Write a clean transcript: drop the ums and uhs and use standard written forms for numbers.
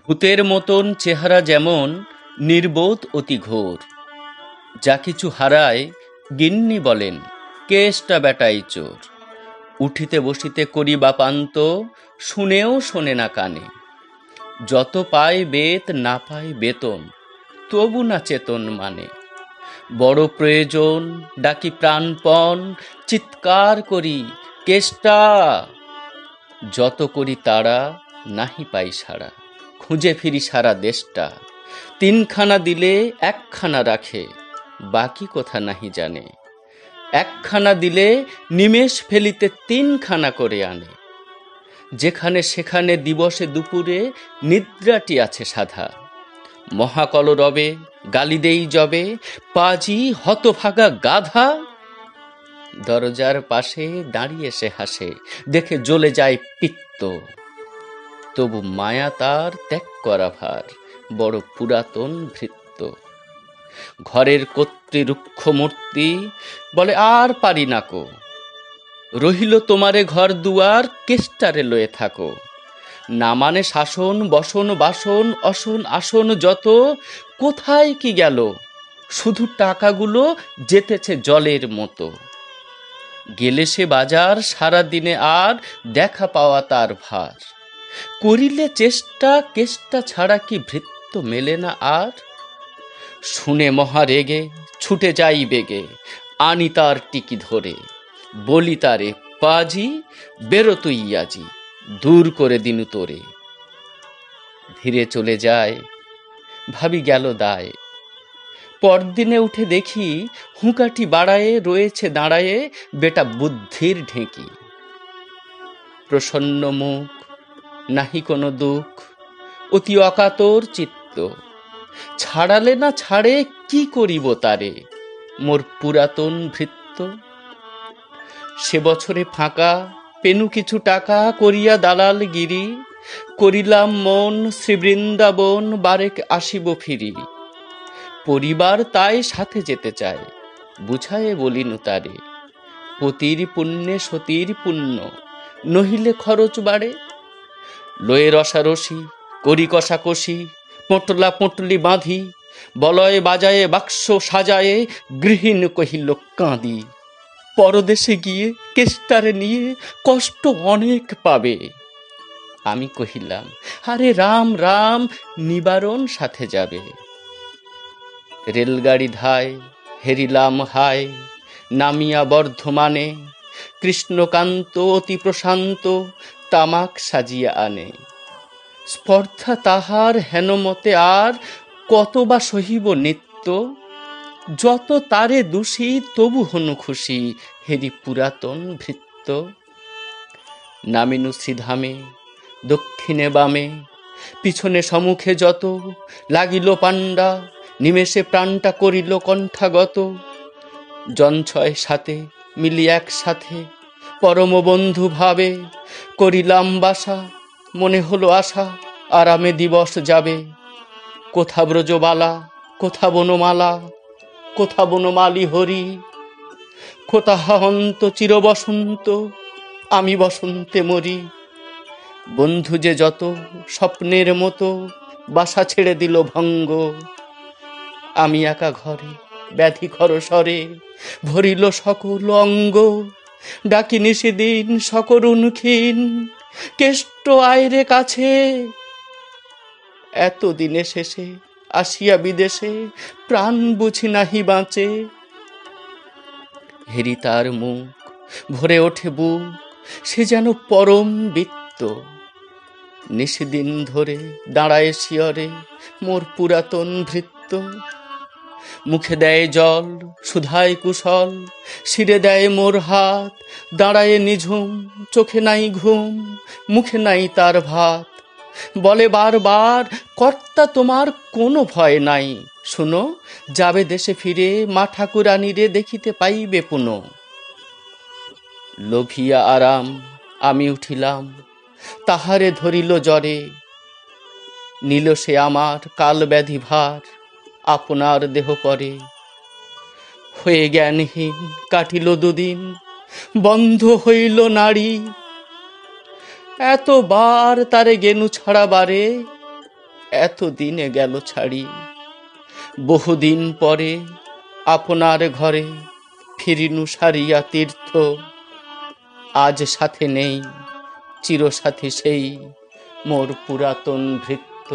ভূতের মতন চেহারা যেমন নির্বোধ অতি ঘোর, যা কিছু হারায় গিন্নি বলেন কেষ্টা বেটাই চোর। উঠিতে বসিতে করি বাপান্ত, শুনেও শোনে না কানে। যত পায় বেত না পায় বেতন, তবু না চেতন মানে। বড় প্রয়োজন ডাকি প্রাণপণ, চিৎকার করি কেষ্টা। যত করি তারা নাহি পাই সারা, খুঁজে ফিরি সারা দেশটা। তিনখানা দিলে একখানা রাখে, বাকি কোথা নাহি জানে। একখানা দিলে নিমেষ ফেলিতে তিনখানা করে আনে। যেখানে সেখানে দিবসে দুপুরে নিদ্রাটি আছে সাধা। মহাকলরবে গালি দেই যবে, পাজি হতভাগা গাধা। দরজার পাশে দাঁড়িয়ে সে হাসে, দেখে জ্বলে যায় পিত্ত। তবু মায়া তার ত্যাগ করা ভার, বড় পুরাতন ভৃত্য। ঘরের কর্তৃরুক্ষ মূর্তি বলে আর পারি নাকো, রহিল তোমারে ঘর দুয়ার কেষ্টারে লয়ে থাকো। না মানে শাসন বসন বাসন অসন আসন যত, কোথায় কি গেল শুধু টাকাগুলো যেতেছে জলের মতো। গেলে সে বাজার সারা দিনে আর দেখা পাওয়া তার ভার। করিলে চেষ্টা কেষ্টা ছাড়া কি ভৃত্য মেলে না আর। শুনে মহা রেগে ছুটে যাই বেগে, আনি তার টিকি ধরে। বলি তারে পাজি বেরো তুই আজি, দূর করে দিনু তোরে। ধীরে চলে যায়, ভাবি গেল দায়। পরদিনে উঠে দেখি হুঁকাটি বাড়ায়ে রয়েছে দাঁড়ায়ে বেটা বুদ্ধির ঢেঁকি। প্রসন্ন মুখ, নাহি কোনো দুঃখ, অতি অকাতর চিত্ত। ছাড়ালে না ছাড়ে কি করিব তারে, মোর পুরাতন ভৃত্য। সে বছরে ফাঁকা পেনু কিছু টাকা করিয়া দালাল গিরি। করিলাম মন শ্রীবৃন্দাবন বারেক আসিব ফিরি। পরিবার তাই সাথে যেতে চায়, বুঝায়ে বলিনু তারে। পতির পুণ্যে সতীর পুণ্য, নহিলে খরচ বাড়ে। লয়ে রসারসি করি কষাকষি, পোঁটলা পোঁটলি বাঁধি। বলয় বাজায়ে বাক্স সাজায়ে, গৃহিণ কহিল কাঁদি। পরদেশে গিয়ে কেষ্টারে নিয়ে কষ্ট অনেক পাবে। আমি কহিলাম আরে রাম রাম, নিবারণ সাথে যাবে। রেলগাড়ি ধায় হেরিলাম হায়, নামিয়া বর্ধমানে। কৃষ্ণকান্ত অতি প্রশান্ত, তামাক সাজিয়া আনে। স্পর্ধা তাহার হেনমতে আর, কত বা সহিব নিত্য। যত তারে দোষী তবু হনু খুশি, হেরি পুরাতন ভৃত্য। নামিনু শ্রীধামে দক্ষিণে বামে, পিছনে সম্মুখে যত। লাগিল পাণ্ডা নিমেষে প্রাণটা করিল কণ্ঠাগত। জনছয় সাথে মিলি একসাথে, পরম বন্ধু ভাবে। করিলাম বাসা, মনে হলো আশা, আরামে দিবস যাবে। কোথা ব্রজবালা কোথা বনমালা, কোথা বনমালী হরি। কোথা হন্ত চির বসন্ত, আমি বসন্তে মরি। বন্ধু যে যত স্বপ্নের মতো, বাসা ছেড়ে দিল ভঙ্গ। আমি একা ঘরে ব্যাধি খরস্বরে, ভরিল সকল অঙ্গ। ডাকি নিশিদিন সকরুণ ক্ষীণ, কেষ্ট আয়রে কাছে। এত দিনে শেষে আসিয়া বিদেশে, প্রাণ বুঝি নাহি বাঁচে। হেরি তার মুখ, ভরে ওঠে বুক, সে যেন পরম বৃত্ত। নিশিদিন ধরে দাঁড়ায় শিয়রে, মোর পুরাতন ভৃত্য। মুখে দেয় জল সুধায় কুশল, শিরে দেয় মোর হাত। দাঁড়ায় নিঝুম, চোখে নাই ঘুম, মুখে নাই তার ভাত। বলে বারবার কর্তা তোমার কোনো ভয় নাই। শুনো, যাবে দেশে ফিরে, মা ঠাকুরানীরে দেখিতে পাইবে পুনঃ। লোভিয়া আরাম আমি উঠিলাম, তাহারে ধরিল জ্বরে। নিল সে আমার কাল ব্যাধি ভার, আপনার দেহ পরে। হয়ে জ্ঞানহীন কাটিল দুদিন, বন্ধ হইল নাড়ি। এতবার তারে গেনু ছাড়াবারে, এত দিনে গেল ছাড়ি, বহুদিন পরে আপনার ঘরে ফিরিনু সারিয়া তীর্থ। আজ সাথে নেই চিরসাথী সেই মোর পুরাতন ভৃত্য।